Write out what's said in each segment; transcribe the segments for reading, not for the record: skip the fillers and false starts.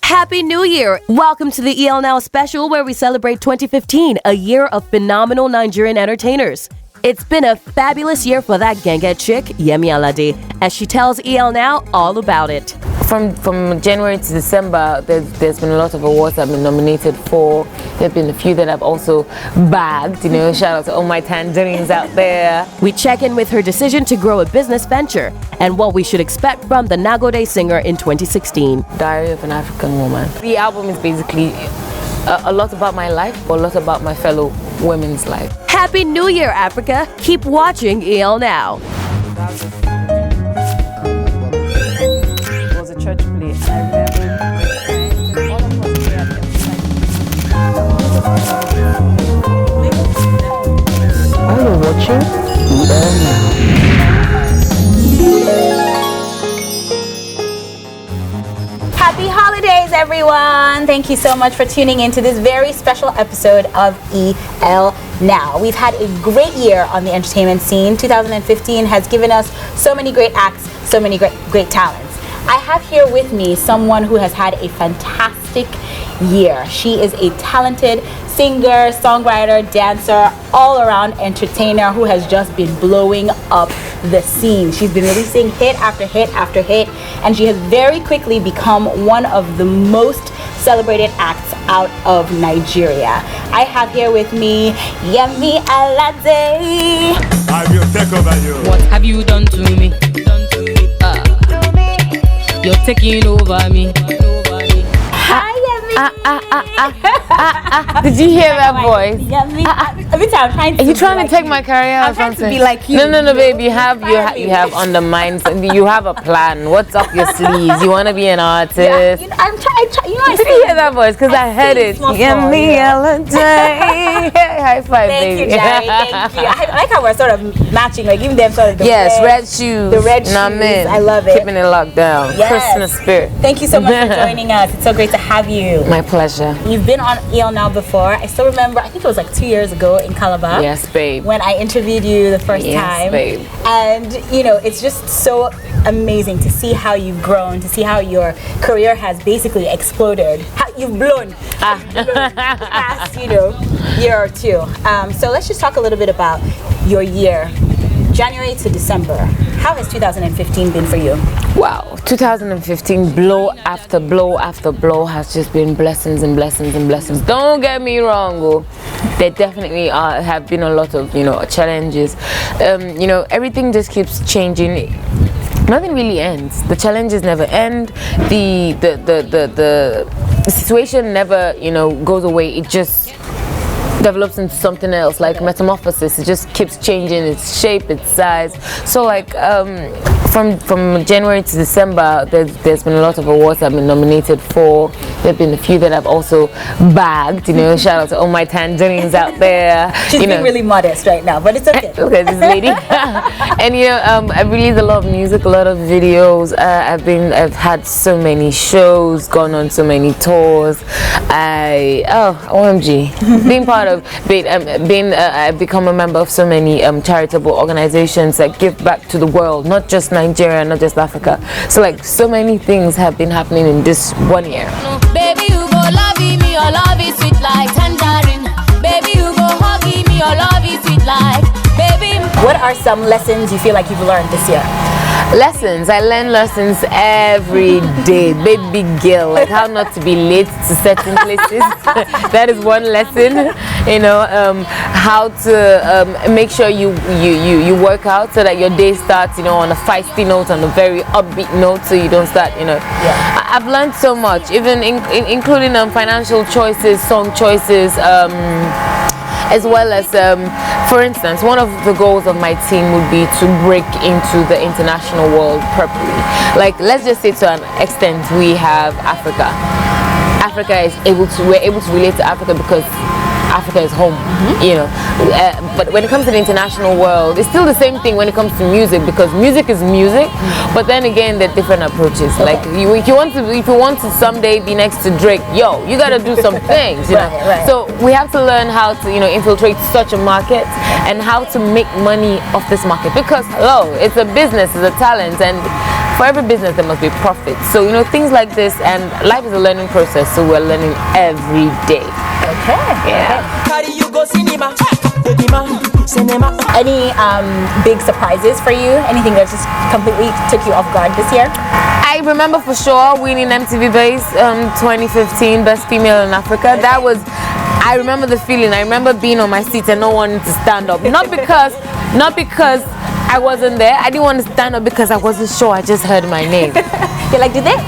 Happy New Year! Welcome to the EL Now special where we celebrate 2015, a year of phenomenal Nigerian entertainers. It's been a fabulous year for that genge chick, Yemi Alade, as she tells EL Now all about it. From January to December, there's been a lot of awards I've been nominated for. There have been a few that I've also bagged, shout out to all my tangerines out there. We check in with her decision to grow a business venture and what we should expect from the Nagode singer in 2016. Diary of an African Woman. The album is basically a lot about my life, but a lot about my fellow women's life. Happy New Year, Africa! Keep watching EL Now. It was a church play. I remember all of us there. Are you watching EL Now? Happy holidays, everyone! Thank you so much for tuning in to this very special episode of EL Now. We've had a great year on the entertainment scene. 2015 has given us so many great acts, so many great talents. I have here with me someone who has had a fantastic year. She is a talented singer, songwriter, dancer, all-around entertainer who has just been blowing up the scene. She's been releasing hit after hit after hit, and she has very quickly become one of the most celebrated acts out of Nigeria. I have here with me Yemi Alade. I will take over you. What have you done to me? You're taking over me. Hi, Yemi. Did you hear that voice? Yemi. Every time I'm trying to. Are you trying to take my career or I'm trying something? to be like you. No, baby. You have undermined. You have a plan. What's up your sleeves? You want to be an artist? Yeah, I'm trying. Did you hear that voice? Because I heard it. Yemi Alade. High five, Thank baby. you, Jerry. Thank you. I like how we're sort of matching, like giving them sort of the red shoes. The red shoes. I love it. Keeping it locked down. Yes. Christmas spirit. Thank you so much for joining us. It's so great to have you. My pleasure. You've been on EL Now before. I still remember, I think it was like 2 years ago in Calabar. Yes, babe. When I interviewed you the first time. Babe. And, it's just so amazing to see how you've grown, to see how your career has basically exploded. How you've blown. The past, year or two. So let's just talk a little bit about your year. January to December. How has 2015 been for you? Wow, 2015, blow after blow after blow has just been blessings and blessings and blessings. Don't get me wrong, there definitely have been a lot of challenges. Everything just keeps changing. Nothing really ends. The challenges never end. The situation never goes away. It just develops into something else, like metamorphosis. It just keeps changing its shape, its size. So from January to December, there's been a lot of awards I've been nominated for. There have been a few that I've also bagged. Shout out to all my tangerines out there. She's being really modest right now, but it's okay. Look at this lady. And I've released a lot of music, a lot of videos. I've had so many shows, gone on so many tours. OMG, being part of I've become a member of so many charitable organizations that give back to the world, not just Nigeria, not just Africa. So many things have been happening in this 1 year. Baby, you go love me, your love is sweet like tangerine. Baby, you go hug me, your love is sweet like baby. What are some lessons you feel like you've learned this year? Lessons. I learn lessons every day, baby girl. Like how not to be late to certain places. That is one lesson. How to make sure you work out so that your day starts, on a feisty note, on a very upbeat note, so you don't start, I've learned so much, even including financial choices, song choices. As well as, for instance, one of the goals of my team would be to break into the international world properly. Like, let's just say to an extent, we have Africa. We're able to relate to Africa because Africa is home, but when it comes to the international world, it's still the same thing when it comes to music, because music is music, but then again, there are different approaches. Like if you want to someday be next to Drake, you gotta do some things, Right. So we have to learn how to, infiltrate such a market and how to make money off this market, because hello, it's a business, it's a talent, and for every business there must be profit. So things like this, and life is a learning process, so we're learning every day. Okay. Yeah. Any big surprises for you? Anything that just completely took you off guard this year? I remember for sure winning MTV Base 2015 Best Female in Africa. That was, I remember the feeling. I remember being on my seat and not wanting to stand up. Not because I wasn't there. I didn't want to stand up because I wasn't sure. I just heard my name. You're like, did they? I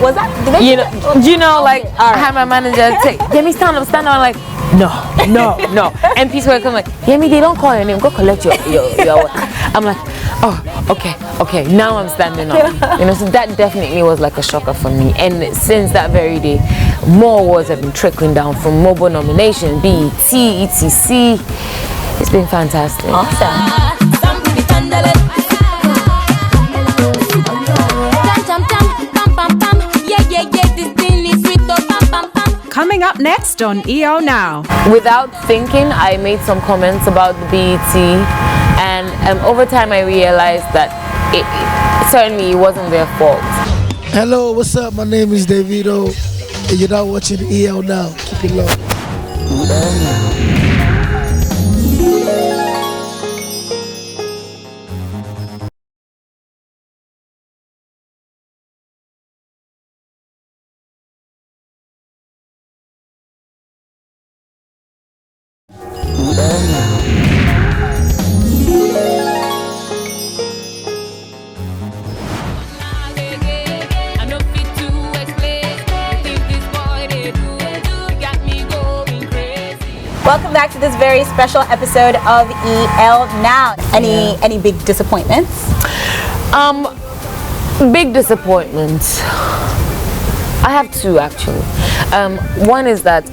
had my manager say, Yemi, stand up. I'm like, no. And people were coming like, Yemi, they don't call your name. Go collect your I'm like, oh, okay. Now I'm standing up. So that definitely was like a shocker for me. And since that very day, more awards have been trickling down from mobile nomination, BET, ETC. It's been fantastic. Awesome. Coming up next on EO Now. Without thinking, I made some comments about the BET, and over time I realized that it certainly wasn't their fault. Hello, what's up? My name is Davido, and you're not watching EO Now. Keep it low. Welcome back to this very special episode of EL Now. Any big disappointments? Big disappointments. I have two actually. One is that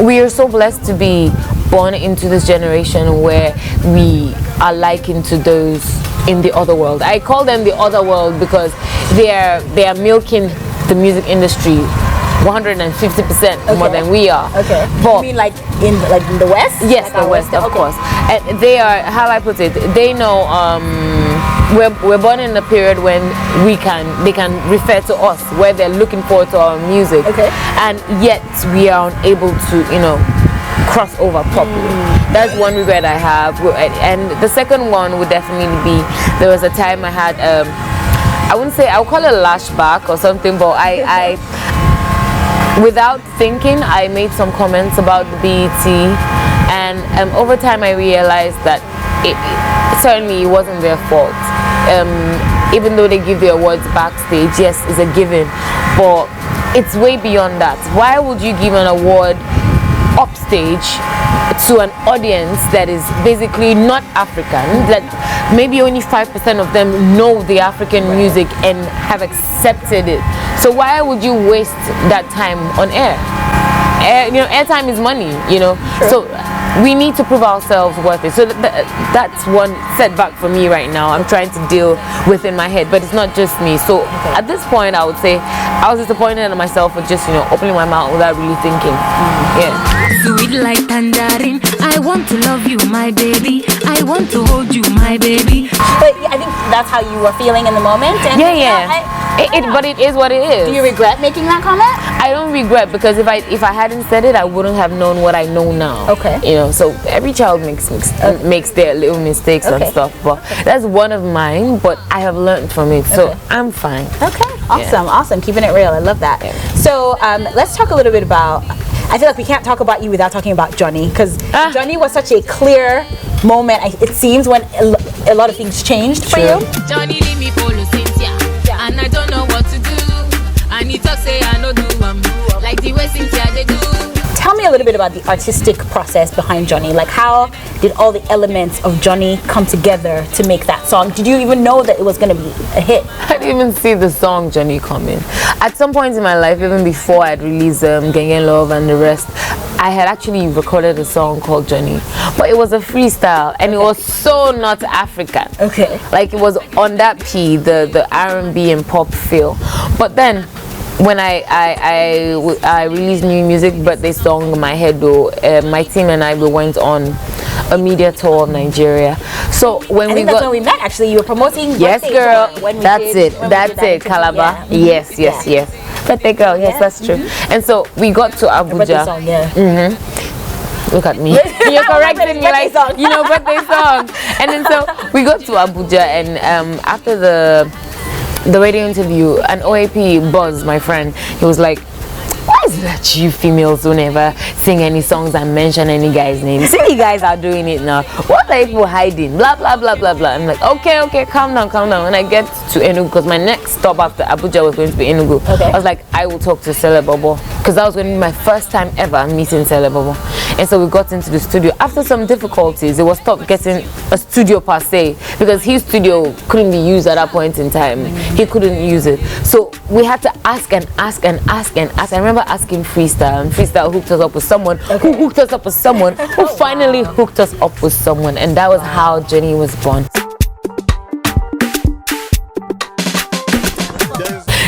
we are so blessed to be born into this generation where we are likened to those in the other world. I call them the other world because they are milking the music industry 150% more than we are. Okay. But you mean like in the West? Yes, the West, of course. And they are, how I put it, they know we're born in a period when they can refer to us, where they're looking forward to our music. Okay. And yet we are unable to, cross over properly. That's one regret I have. And the second one would definitely be, there was a time I had, I wouldn't say, I'll call it a lashback or something, but I without thinking, I made some comments about the BET, and over time I realized that it certainly wasn't their fault. Even though they give the awards backstage, yes, it's a given, but it's way beyond that. Why would you give an award upstage to an audience that is basically not African, that maybe only 5% of them know the African music and have accepted it? So why would you waste that time on air? Airtime is money, Sure. So we need to prove ourselves worth it. So that's one setback for me right now. I'm trying to deal with in my head, but it's not just me. So at this point, I would say I was disappointed in myself for just opening my mouth without really thinking. Yeah. Sweet like tangerine, I want to love you, my baby. I want to hold you, my baby. But I think that's how you were feeling in the moment. And But it is what it is. Do you regret making that comment? I don't regret, because if I hadn't said it, I wouldn't have known what I know now. Okay. So every child makes their little mistakes and stuff, but that's one of mine. But I have learned from it, so I'm fine. Okay. Awesome. Keeping it real. I love that. Yeah. So let's talk a little bit about. I feel like we can't talk about you without talking about Johnny, because Johnny was such a clear moment. It seems when a lot of things changed for you. Johnny leave me follow Cynthia, and I don't know what to do. And he talk say I no do like the way Cynthia they do. Tell me a little bit about the artistic process behind Johnny. Like, how did all the elements of Johnny come together to make that song? Did you even know that it was going to be a hit? I didn't even see the song Johnny coming. At some point in my life, even before I'd released Gang Love and the rest, I had actually recorded a song called Johnny, but it was a freestyle, and it was so not African. Okay. Like, it was on that the R&B and pop feel. But then when I released new music, but they song my head though, my team and I, we went on a media tour of Nigeria. So when I think that's when we met. Actually, you were promoting. Yes, Birthday girl. Tour when we That's did- it. when we That's did that it. interview. Calabar. Yeah. Yes. Birthday girl. Yes, that's true. And so we got to Birthday Abuja. song, yeah. Look at me. You're correcting me like song. you know birthday song. And then so we got to Abuja, and after the radio interview, an OAP Buzz, my friend, he was like, why is it that you females don't ever sing any songs and mention any guy's name? See, you guys are doing it now. What are you hiding? Blah blah blah blah blah. I'm like, okay, calm down. When I get to Enugu, because my next stop after Abuja was going to be Enugu, Okay. I was like, I will talk to Sele Bobo, because that was going to be my first time ever meeting Sele Bobo. And so we got into the studio. After some difficulties, it was stopped getting a studio per se, because his studio couldn't be used at that point in time. He couldn't use it. So we had to ask and ask. I remember asking Freestyle, and Freestyle hooked us up with someone who hooked us up with someone who finally hooked us up with someone. And that was how Jenny was born.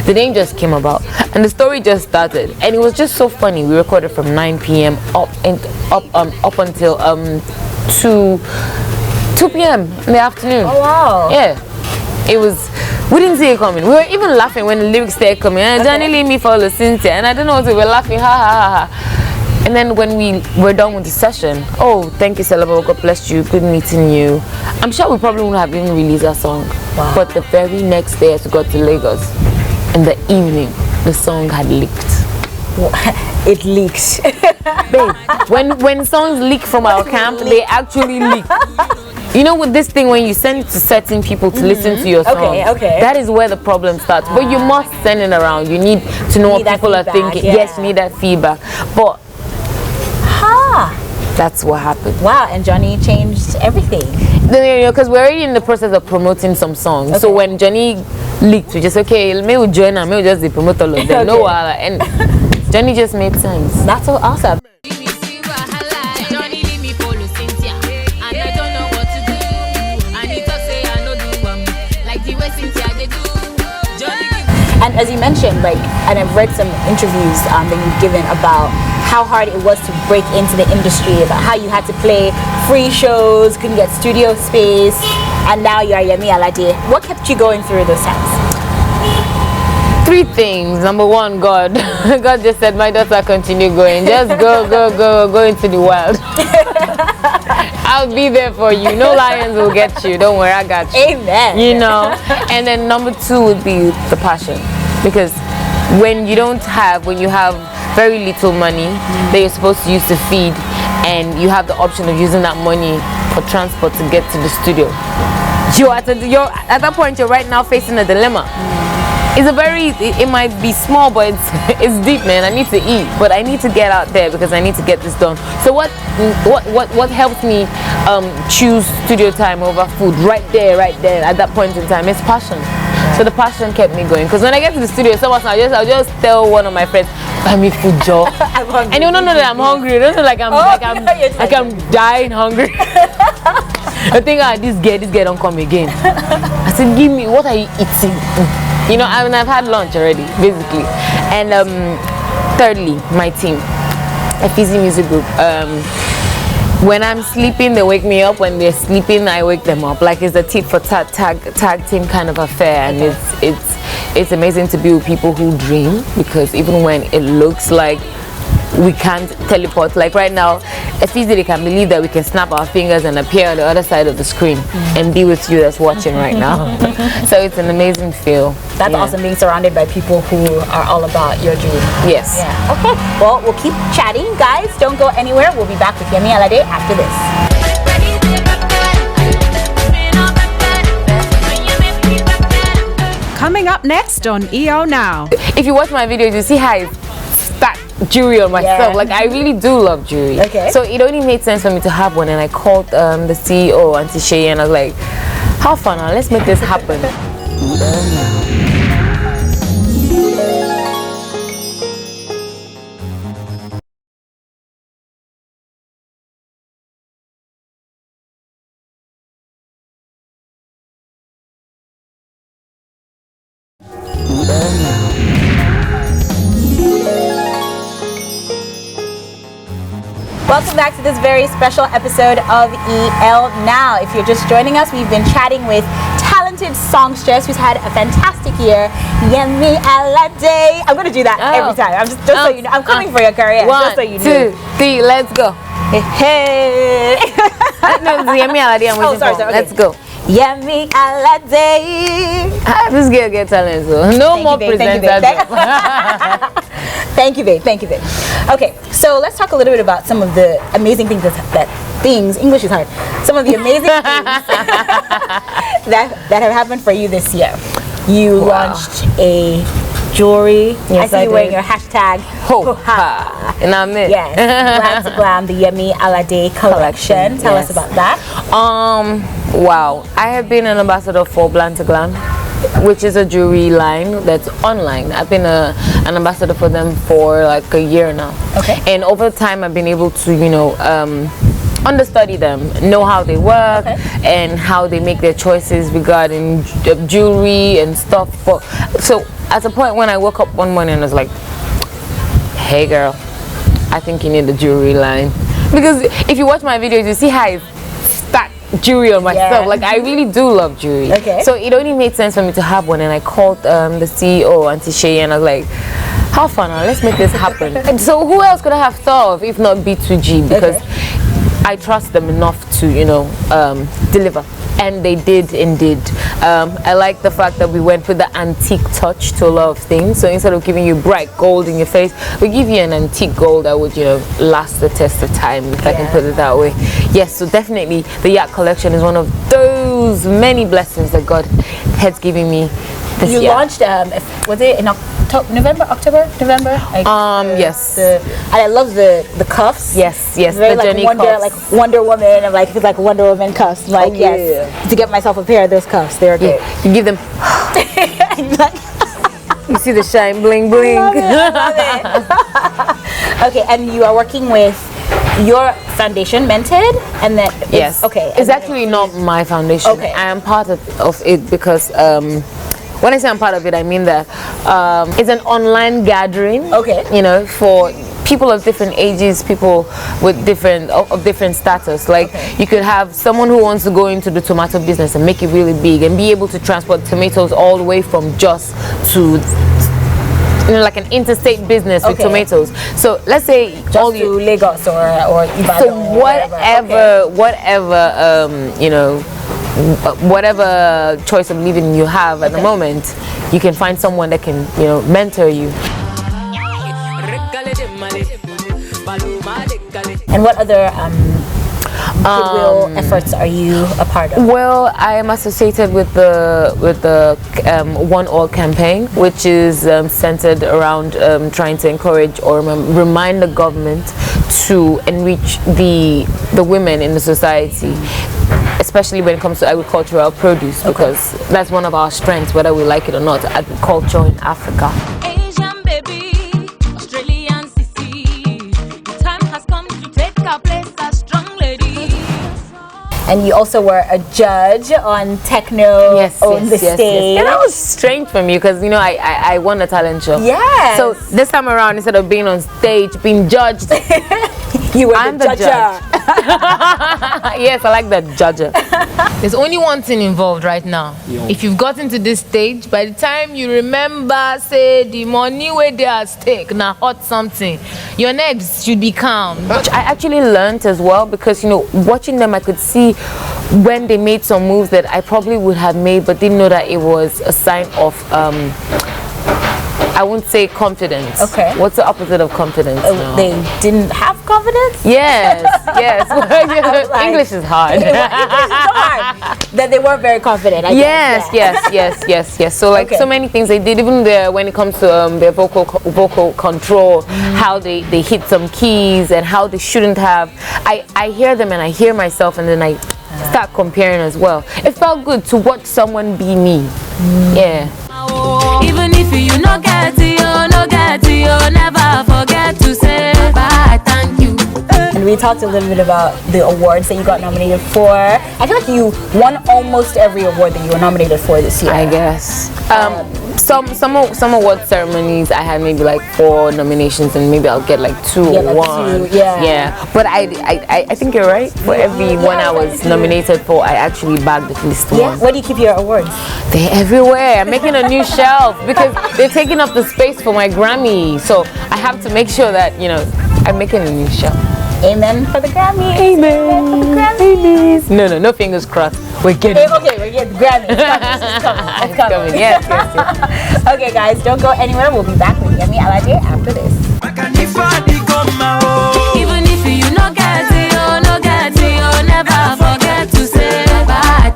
The name just came about, and the story just started, and it was just so funny. We recorded from 9 p.m. up until 2 p.m. in the afternoon. Oh wow. Yeah, it was. We didn't see it coming. We were even laughing when the lyrics started coming. And Johnny leave me follow Cynthia, and I don't know what we were laughing. Ha ha ha ha. And then when we were done with the session, oh, thank you, Calabar, God bless you, good meeting you. I'm sure we probably wouldn't have even released that song. Wow. But the very next day, as we got to Lagos, in the evening, the song had leaked. It leaks. Babe, when songs leak from our camp, they actually leak. You know, with this thing, when you send it to certain people to listen to your song, Okay. that is where the problem starts. But you must send it around. You need to know what need that people are feedback, thinking. yeah. Yes, you need that feedback. But that's what happened. Wow, and Johnny changed everything. Because we're already in the process of promoting some songs. So when Johnny leaked, we just, okay, maybe we'll join her, maybe we'll just promote all of them. No, and Johnny just made sense. That's so awesome. And as you mentioned, like, and I've read some interviews that you've given about how hard it was to break into the industry, about how you had to play free shows, couldn't get studio space, and now you are Yemi Alade. What kept you going through those times? 3 things. Number 1, God. God just said, my daughter, continue going. Just go into the wild. I'll be there for you. No lions will get you. Don't worry, I got you. Amen. You know. And then number 2 would be the passion, because when you have very little money that you're supposed to use to feed, and you have the option of using that money for transport to get to the studio, you're at that point. You're right now facing a dilemma. It's it might be small, but it's deep, man. I need to eat, but I need to get out there because I need to get this done. So what helped me choose studio time over food right there at that point in time is passion. So the passion kept me going, because when I get to the studio, I'll just tell one of my friends, buy me food, Joe. I'm hungry. And you don't know that I'm hungry. You don't know like I'm dying hungry. I think this girl don't come again. I said, give me, what are you eating? You know, I've had lunch already, basically. And thirdly, my team, a Fizzy music group. When I'm sleeping, they wake me up. When they're sleeping, I wake them up. Like, it's a tit for tat tag team kind of affair, and it's amazing to be with people who dream, because even when it looks like we can't teleport, like right now, it's easy they can believe that we can snap our fingers and appear on the other side of the screen and be with you that's watching right now. So it's an amazing feel. That's awesome, being surrounded by people who are all about your dream. Yes. Yeah. Okay. Well, we'll keep chatting, guys. Don't go anywhere. We'll be back with Yemi Alade after this. Coming up next on EO Now. If you watch my videos, you see how I stack jewelry on myself. Yeah. Like, I really do love jewelry. Okay. So it only made sense for me to have one, and I called the CEO, Auntie Shay, and I was like, how fun now? Let's make this happen. Welcome back to this very special episode of EL Now. If you're just joining us, we've been chatting with talented songstress who's had a fantastic year, Yemi Alade. I'm going to do that every time. I'm just so you know. I'm coming for your career. Just so you know. 1, 2, 3, let's go. Hey. No, it's Yemi Alade. I'm waiting for. Okay. Let's go. Yemi Alade. This girl gets talent, so no more presenters. Thank you, babe. Thank you, babe. Okay, so let's talk a little bit about some of the amazing things English is hard. Some of the amazing things that have happened for you this year. You launched a jewelry. Yes, I see you wearing your hashtag Ho-ha. And I'm it. Yes, Glad to Glam, the Yemi Alade collection. Tell us about that. Wow. I have been an ambassador for Glad to Glam, which is a jewelry line that's online. I've been an ambassador for them for like a year now. Okay. And over time, I've been able to, you know, understudy them, know how they work, and how they make their choices regarding jewelry and stuff. So at a point when I woke up one morning, I was like, hey girl, I think you need the jewelry line. Because if you watch my videos, you see how I stack jewelry on myself. Like, I really do love jewelry. So it only made sense for me to have one, and I called the CEO, Auntie Shay, and I was like, how fun, let's make this happen. And so who else could I have thought of if not B2G? Because I trust them enough to, you know, deliver. And they did indeed. I like the fact that we went with the antique touch to a lot of things. So instead of giving you bright gold in your face, we give you an antique gold that would, you know, last the test of time, if I can put it that way. Yes, so definitely the yacht collection is one of those many blessings that God has given me this year. You launched, was it in October? Yes. And I love the cuffs. Yes, very like Wonder Woman. I'm like, it's like Wonder Woman cuffs. Like, to get myself a pair of those cuffs. They're great. You give them. You see the shine, bling bling. I love it. Okay, and you are working with your foundation, Mented, and then it's actually not my foundation. I am part of it because when I say I'm part of it, I mean that it's an online gathering. You know, for people of different ages, people with different status. Like, you could have someone who wants to go into the tomato business and make it really big and be able to transport tomatoes all the way from Jos to, you know, like an interstate business with tomatoes. So let's say just to Lagos or Ibadan. So whatever you know, whatever choice of living you have at the moment, you can find someone that can, you know, mentor you. And what other goodwill efforts are you a part of? Well, I am associated with the One All campaign, which is centered around trying to encourage or remind the government to enrich the women in the society, especially when it comes to agricultural produce, because that's one of our strengths, whether we like it or not, agriculture in Africa. Asian baby, Australian sissy, the time has come to take our place as strong ladies. And you also were a judge on Techno on the stage. And that was strange for me because, you know, I won a talent show. So this time around, instead of being on stage, being judged, you were I'm the judge. Yes, I like that judger. There's only one thing involved right now. If you've gotten to this stage, by the time you remember, say, the money where they are stake, now hot something, your nerves should be calm. Which I actually learned as well, because, you know, watching them, I could see when they made some moves that I probably would have made, but didn't know that it was a sign of I won't say confidence. What's the opposite of confidence? They didn't have confidence? Yes. Like, English is hard. English is so hard. That they weren't very confident, I guess. Yes. So like so many things they did, even when it comes to their vocal control, how they hit some keys and how they shouldn't have. I hear them and I hear myself, and then I start comparing as well. It felt good to watch someone be me. Even if you no get it, never forget to say bye, thank you. And we talked a little bit about the awards that you got nominated for. I feel like you won almost every award that you were nominated for this year. I guess. Some award ceremonies I had maybe like 4 nominations and maybe I'll get like 2 or 1. Yeah. But I think you're right. For every one I was nominated for, I actually bagged at least 1. Where do you keep your awards? They're everywhere. I'm making a new shelf because they're taking up the space for my Grammy. So I have to make sure that, you know, I'm making a new shelf. Amen for the Grammy. Amen for the Grammys. No fingers crossed. We're getting Okay, we're getting the Grammy. It's coming. Yes. Okay, guys, don't go anywhere. We'll be back with Yemi Alade after this. Even if you no get it, never forget to say bye.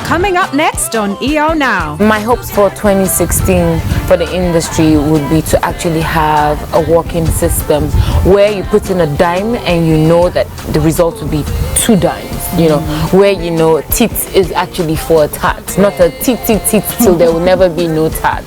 Coming up next on EL Now. My hopes for 2016 for the industry would be to actually have a working system where you put in a dime and you know that the result will be 2 dimes, you know, where you know tit is actually for a tat, not a tit till there will never be no tat.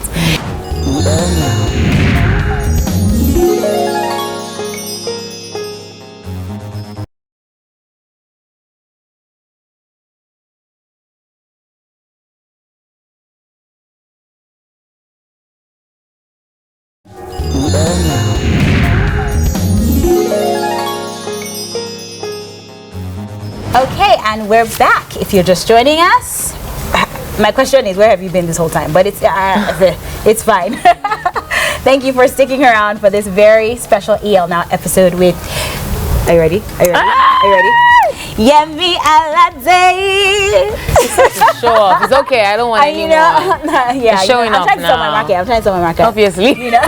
Okay, and we're back. If you're just joining us, my question is, where have you been this whole time? But it's fine. Thank you for sticking around for this very special EL Now episode with. Are you ready? Are you ready? Yemi Alade. Show off. It's okay. I don't want any more. Yeah, showing I'm off trying to sell my market. I'm trying to sell my market. Obviously. You know?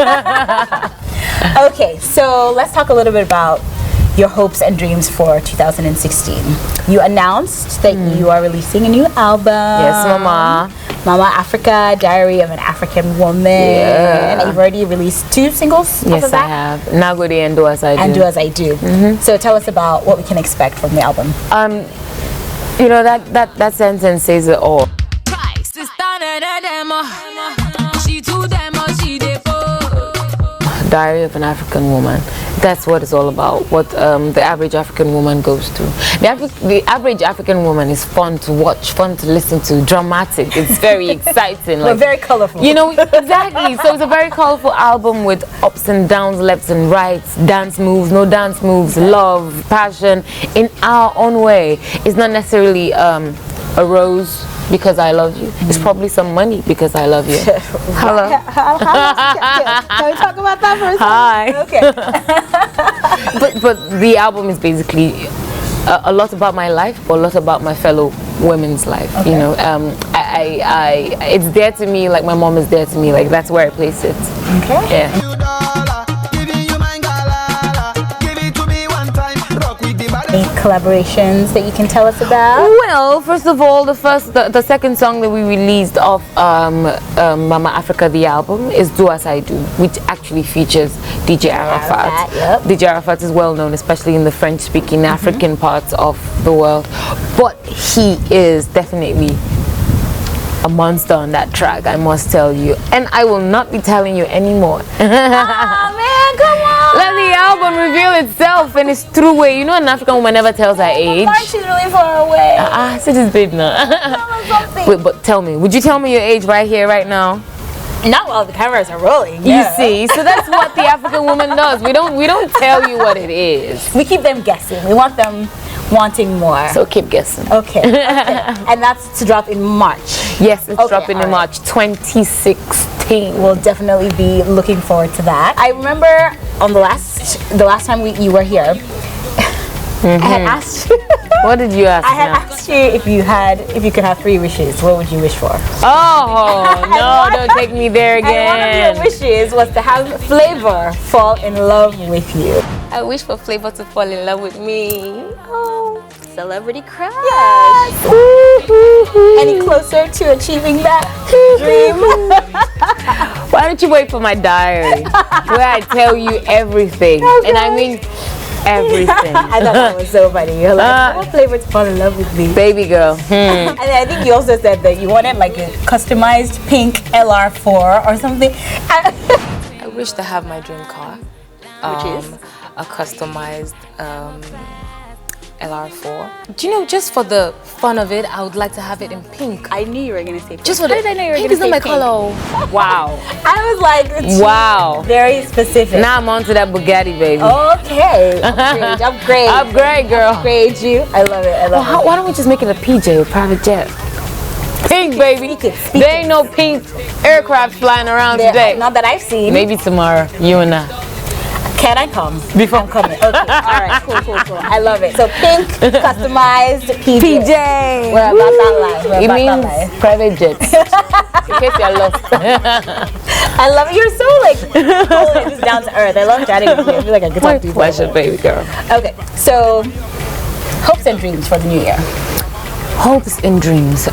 Okay, so let's talk a little bit about your hopes and dreams for 2016. You announced that you are releasing a new album. Yes, Mama. Mama Africa, Diary of an African Woman. Yeah. And you've already released 2 singles. Yes, of that? I have. Nagode and Do As I Do. And Do As I Do. So tell us about what we can expect from the album. You know, that sentence says it all. Diary of an African Woman. That's what it's all about. What the average African woman goes through. The average African woman is fun to watch, fun to listen to, dramatic. It's very exciting. But very colorful. You know, exactly. So it's a very colorful album with ups and downs, lefts and rights, dance moves, no dance moves, love, passion, in our own way. It's not necessarily a rose because I love you. It's probably some money because I love you. Hello. Can we talk about that for a second? Hi. Okay. but the album is basically a lot about my life, but a lot about my fellow women's life. Okay. You know, it's there to me like my mom is there to me. Like that's where I place it. Okay. Yeah. Any collaborations that you can tell us about? Well, first of all, the second song that we released of Mama Africa, the album, is Do As I Do, which actually features DJ Arafat. Yep. DJ Arafat is well known, especially in the French-speaking African parts of the world. But he is definitely a monster on that track, I must tell you. And I will not be telling you anymore. Oh man, come on! Let the album reveal itself in its true way. You know an African woman never tells her age. March is really far away. So this babe now. Wait, but tell me, would you tell me your age right here, right now? Not while the cameras are rolling. You see, so that's what the African woman does. We don't tell you what it is. We keep them guessing. We want them wanting more. So keep guessing. Okay. And that's to drop in March. Yes, it's dropping in March 2016. We'll definitely be looking forward to that. I remember on the last time you were here, I had asked you. What did you ask? I had asked you if you could have 3 wishes. What would you wish for? Oh no! Don't take me there again. And one of your wishes was to have Flavor fall in love with you. I wish for Flavor to fall in love with me. Oh, celebrity crush. Yes. Any closer to achieving that dream? Why don't you wait for my diary, where I tell you everything, and I mean everything. I thought that was so funny. You're like, I want Flavor to fall in love with me. Baby girl. And I think you also said that you wanted like a customized pink LR4 or something. I wish to have my dream car. Which is? A customized LR4. Do you know, just for the fun of it, I would like to have it in pink. I knew you were going to say pink. Just for How did I know you were going pink to is not say my pink? color. Wow. I was like, Wow. very specific. Now I'm on to that Bugatti, baby. Okay. Upgrade. Upgrade, girl. Upgrade you. I love it. I love it. Why don't we just make it a PJ, a private jet? Pink, baby. Speak it. There ain't no pink aircraft flying around today. Not that I've seen. Maybe tomorrow, you and I. Can I come? Before I'm coming. Okay. All right. Cool. I love it. So pink, customized PJ. We're about that life. It means private jets. In case you're lost. I love it. You're so like cool and just down to earth. I love chatting with you. I feel like I could My talk to you. pleasure, baby girl. Okay. So hopes and dreams for the new year. Hopes and dreams.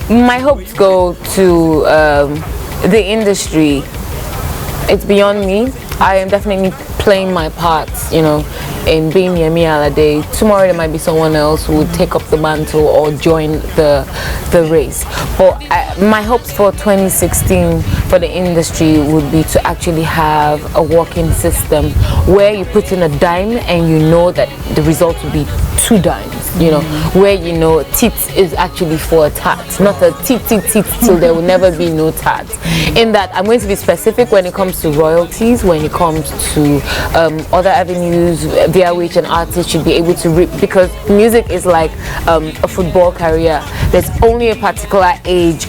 My hopes go to the industry. It's beyond me. I am definitely playing my part, you know, in being Yemi Alade. Tomorrow there might be someone else who would take up the mantle or join the race. But my hopes for 2016 for the industry would be to actually have a working system where you put in a dime and you know that the result will be 2 dimes, you know, where you know teeth is actually for a tat, not a teeth till there will never be no tat. In that I'm going to be specific when it comes to royalties, when it comes to other avenues via which an artist should be able to reap, because music is like a football career. There's only a particular age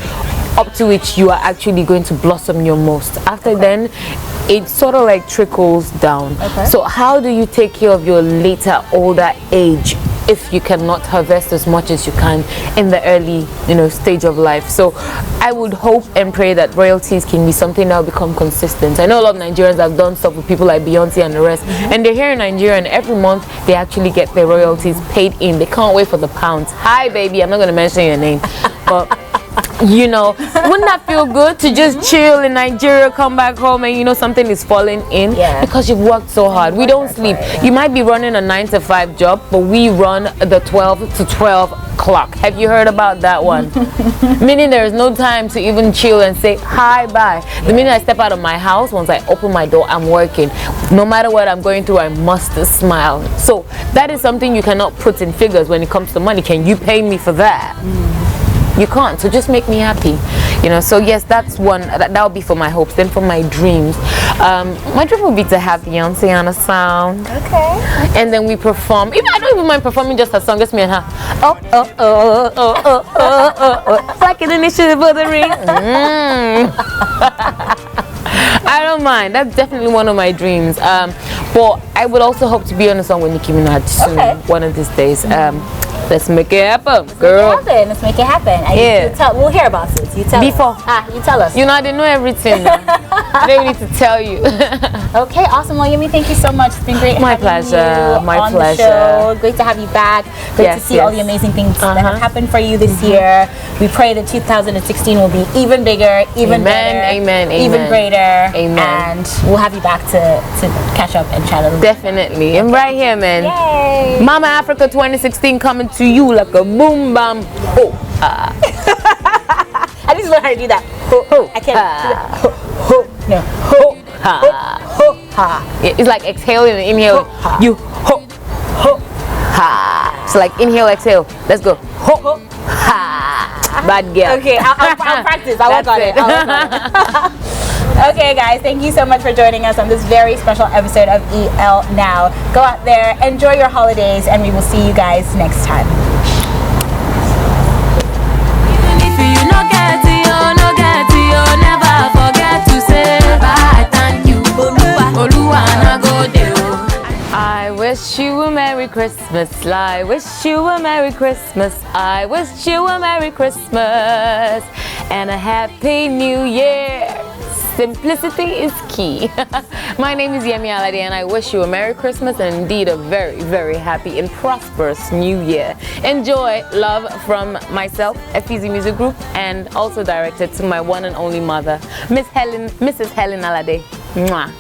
up to which you are actually going to blossom your most. After then, it sort of like trickles down. So how do you take care of your later older age if you cannot harvest as much as you can in the early, you know, stage of life? So I would hope and pray that royalties can be something that will become consistent. I know a lot of Nigerians have done stuff with people like Beyonce and the rest, and they're here in Nigeria, and every month they actually get their royalties paid in. They can't wait for the pounds. Hi baby, I'm not going to mention your name, but you know, wouldn't that feel good to just chill in Nigeria, come back home and you know something is falling in? Because you've worked so hard. We don't sleep. You might be running a 9-to-5 job, but we run the 12 to 12 clock. Have you heard about that one? Meaning there is no time to even chill and say hi, bye. The minute I step out of my house, once I open my door, I'm working. No matter what I'm going through, I must smile. So that is something you cannot put in figures when it comes to money. Can you pay me for that? You can't, so just make me happy, you know. So yes, that's one, that would be for my hopes. Then for my dreams, my dream would be to have Beyonce on a song. And then we perform. Even I don't even mind performing just a song, just me and her. Like an initiative for the ring. I don't mind. That's definitely one of my dreams. But I would also hope to be on a song with Nicki Minaj soon, one of these days. Let's make it happen, girl. Let's make it happen. We'll hear about it. You tell us. You tell us. You know, I didn't know everything. I don't need to tell you. Okay, awesome. Well, Yemi, thank you so much. It's been great. My pleasure. My pleasure. The show. Great to have you back. Great to see all the amazing things that have happened for you this year. We pray that 2016 will be even bigger, even better, even greater. And we'll have you back to catch up and chat a little bit. Definitely. I'm right here, man. Yay. Mama Africa 2016 coming to you like a boom bam. I need to learn how to do that. I can't do that. No. It's like exhaling and inhaling. You ho ha. It's like inhale, exhale. Let's go. Ho ha. Bad girl. Okay, I'll practice. I'll work on it. Okay, guys, thank you so much for joining us on this very special episode of EL Now. Go out there, enjoy your holidays, and we will see you guys next time. Even if you no get it, never forget to say bye, thank you, Oluwa na go dey o. I wish you a Merry Christmas. I wish you a Merry Christmas. I wish you a Merry Christmas and a Happy New Year. Simplicity is key. My name is Yemi Alade, and I wish you a Merry Christmas and indeed a very, very happy and prosperous New Year. Enjoy. Love from myself, FEZ Music Group, and also directed to my one and only mother, Mrs. Helen Alade. Mwah.